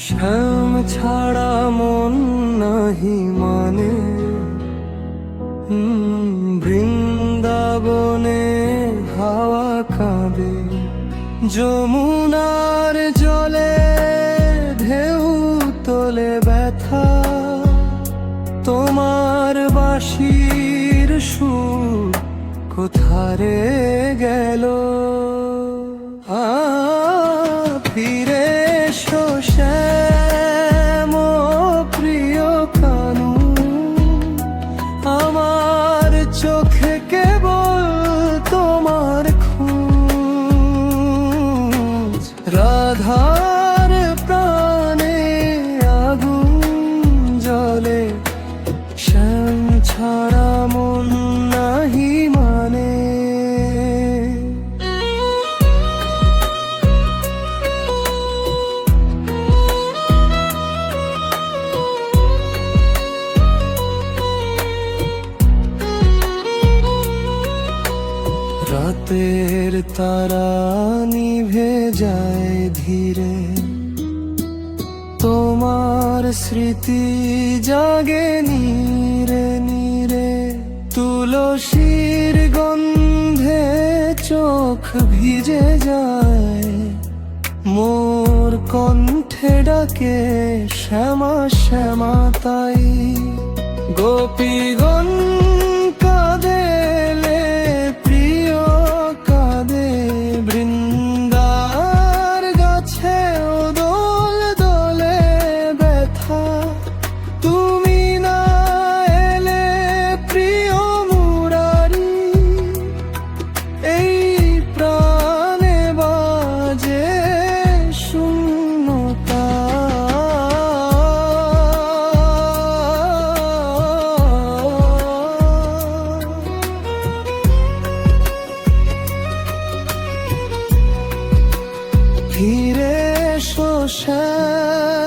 শ্যাম ছাড়া মন নাহি মানে, বৃন্দাবনে হাওয়া কাঁদে, যমুনার জলে ঢেউ তোলে ব্যথা, তোমার বাঁশির সুর কোথারে গেল? ফিরে এসো শ্যাম প্রিয় কানু, আমার চোখে কেবল তোমার খোঁজ। রাধার প্রাণে আগুন জ্বলে, শ্যাম ছাড়া মন নাহি মানে। রাতের তারা নিভে যায় ধীরে, তোমার স্মৃতি জাগে নীরে নীরে, তুলসীর গন্ধে চোখ ভিজে যায়, মোর কণ্ঠে ডাকে শ্যামা শ্যামা তাই। গোপীগণ কাঁদেলে প্রিয় কাঁদে, বৃন্দার গাছে দোল দোলে ব্যথা, তুমি না এলে প্রিয় মুরারি, এই প্রাণে বাজে শূন্যতা। ফিরে এসো শ্যাম